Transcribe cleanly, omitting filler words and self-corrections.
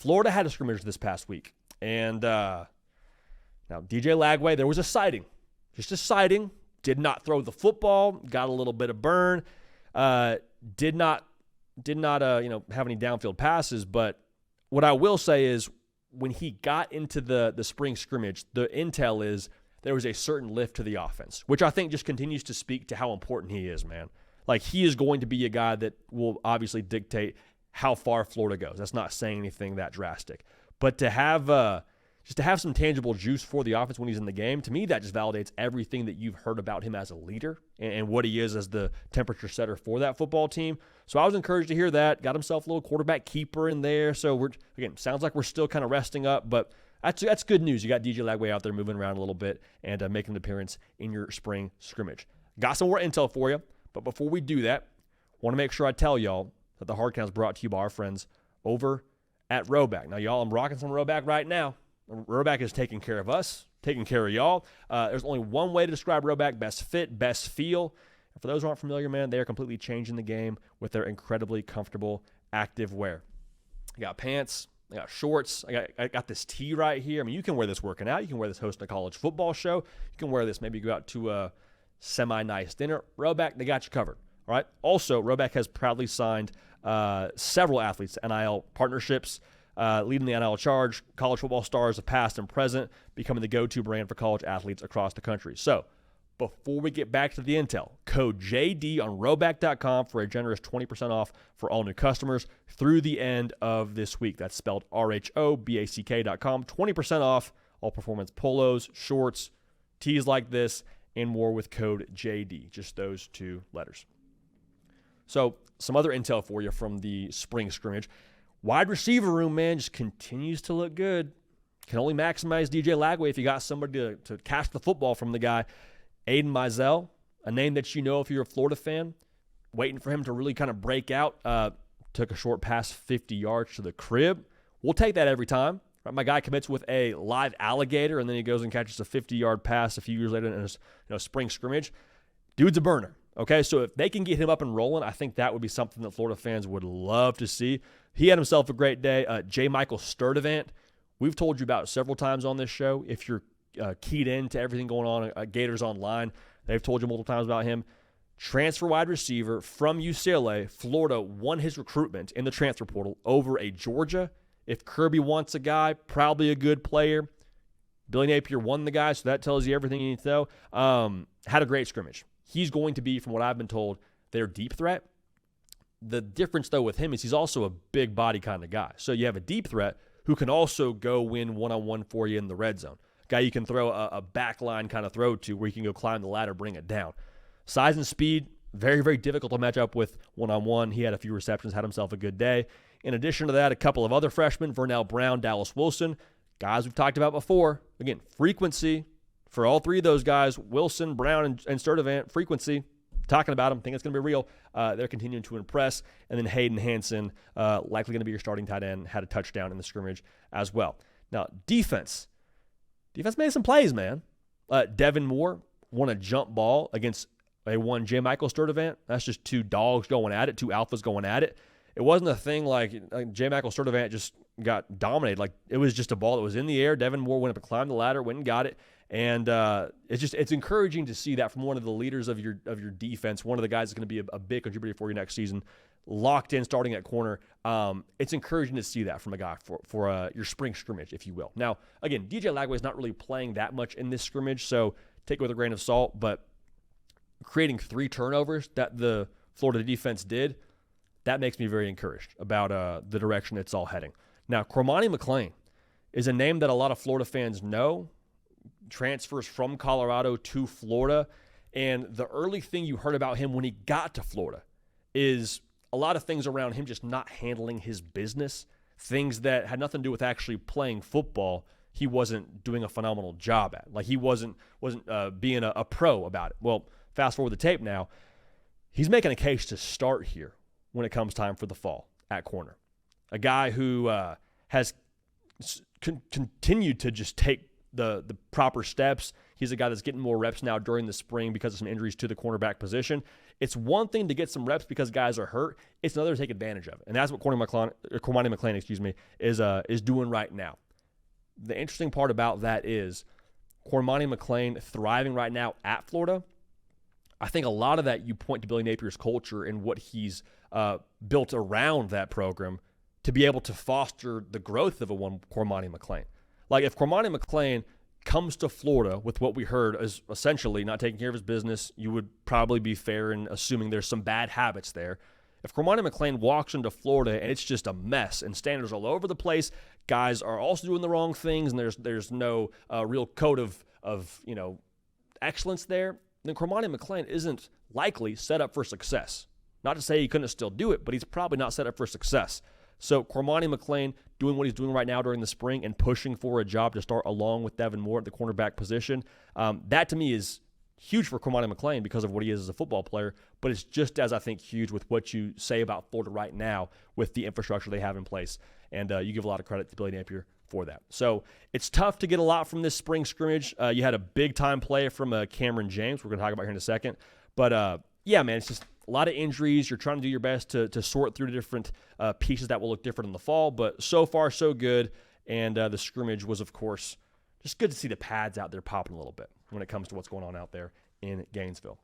Florida had a scrimmage this past week. And now DJ Lagway, there was a sighting. Just a sighting. Did not throw the football. Got a little bit of burn. Did not have any downfield passes. But what I will say is when he got into the spring scrimmage, the intel is there was a certain lift to the offense, which I think just continues to speak to how important he is, man. Like, he is going to be a guy that will obviously dictate how far Florida goes. That's not saying anything that drastic. But to have some tangible juice for the offense when he's in the game, to me, that just validates everything that you've heard about him as a leader and what he is as the temperature setter for that football team. So I was encouraged to hear that. Got himself a little quarterback keeper in there. So sounds like we're still kind of resting up, but that's good news. You got DJ Lagway out there moving around a little bit and making an appearance in your spring scrimmage. Got some more intel for you, but before we do that, want to make sure I tell y'all that the Hard Count is brought to you by our friends over at Rhoback. Now, y'all, I'm rocking some Rhoback right now. Rhoback is taking care of us, taking care of y'all. There's only one way to describe Rhoback: best fit, best feel. And for those who aren't familiar, man, they are completely changing the game with their incredibly comfortable active wear. I got pants. I got shorts. I got this tee right here. I mean, you can wear this working out. You can wear this hosting a college football show. You can wear this maybe go out to a semi-nice dinner. Rhoback, they got you covered. All right. Also, Rhoback has proudly signed several athletes to NIL partnerships, leading the NIL charge. College football stars of past and present, becoming the go-to brand for college athletes across the country. So, before we get back to the intel, code JD on Rhoback.com for a generous 20% off for all new customers through the end of this week. That's spelled RHOBACK.com. 20% off all performance polos, shorts, tees like this, and more with code JD. Just those two letters. So, some other intel for you from the spring scrimmage. Wide receiver room, man, just continues to look good. Can only maximize DJ Lagway if you got somebody to catch the football from the guy. Aiden Mizell, a name that you know if you're a Florida fan, waiting for him to really kind of break out. Took a short pass 50 yards to the crib. We'll take that every time. Right? My guy commits with a live alligator, and then he goes and catches a 50-yard pass a few years later in a spring scrimmage. Dude's a burner. Okay, so if they can get him up and rolling, I think that would be something that Florida fans would love to see. He had himself a great day. J. Michael Sturdivant, we've told you about several times on this show. If you're keyed in to everything going on at Gators Online, they've told you multiple times about him. Transfer wide receiver from UCLA. Florida won his recruitment in the transfer portal over a Georgia. If Kirby wants a guy, probably a good player. Billy Napier won the guy, so that tells you everything you need to know. Had a great scrimmage. He's going to be, from what I've been told, their deep threat. The difference, though, with him is he's also a big body kind of guy. So you have a deep threat who can also go win one-on-one for you in the red zone. Guy you can throw a backline kind of throw to where you can go climb the ladder, bring it down. Size and speed, very, very difficult to match up with one-on-one. He had a few receptions, had himself a good day. In addition to that, a couple of other freshmen, Vernell Brown, Dallas Wilson, guys we've talked about before. Again, frequency for all three of those guys, Wilson, Brown, and Sturdivant, frequency. Talking about them, think it's going to be real. They're continuing to impress. And then Hayden Hansen, likely going to be your starting tight end, had a touchdown in the scrimmage as well. Now, defense. Defense made some plays, man. Devin Moore won a jump ball against a one J. Michael Sturdivant. That's just two dogs going at it, two alphas going at it. It wasn't a thing like J. Michael Sturdivant just got dominated. Like, it was just a ball that was in the air. Devin Moore went up and climbed the ladder, went and got it. And it's encouraging to see that from one of the leaders of your defense, one of the guys that's going to be a big contributor for you next season, locked in, starting at corner. It's encouraging to see that from a guy for your spring scrimmage, if you will. Now, again, DJ Lagway is not really playing that much in this scrimmage, so take it with a grain of salt. But creating 3 turnovers that the Florida defense did, that makes me very encouraged about the direction it's all heading. Now, Cormani McClain is a name that a lot of Florida fans know. Transfers from Colorado to Florida. And the early thing you heard about him when he got to Florida is a lot of things around him just not handling his business, things that had nothing to do with actually playing football. He wasn't doing a phenomenal job at. Like, he wasn't being a pro about it. Well, fast forward the tape now, he's making a case to start here when it comes time for the fall at corner. A guy who has continued to just take the proper steps. He's a guy that's getting more reps now during the spring because of some injuries to the cornerback position. It's one thing to get some reps because guys are hurt. It's another to take advantage of it. And that's what Cormani McClain, is doing right now. The interesting part about that is Cormani McClain thriving right now at Florida. I think a lot of that you point to Billy Napier's culture and what he's built around that program to be able to foster the growth of a one Cormani McClain. Like if Cormani McClain comes to Florida with what we heard is essentially not taking care of his business, you would probably be fair in assuming there's some bad habits there. If Cormani McClain walks into Florida and it's just a mess and standards all over the place, guys are also doing the wrong things, and there's no real code of excellence there, then Cormani McClain isn't likely set up for success. Not to say he couldn't still do it, but he's probably not set up for success. So Cormani McClain doing what he's doing right now during the spring and pushing for a job to start along with Devin Moore at the cornerback position, that to me is huge for Cormani McClain because of what he is as a football player, but it's just as, I think, huge with what you say about Florida right now with the infrastructure they have in place. And you give a lot of credit to Billy Napier for that. So it's tough to get a lot from this spring scrimmage. You had a big-time play from Cameron James, we're going to talk about here in a second. But, yeah, man, it's just a lot of injuries. You're trying to do your best to sort through the different pieces that will look different in the fall. But so far, so good. And the scrimmage was, of course, just good to see the pads out there popping a little bit when it comes to what's going on out there in Gainesville.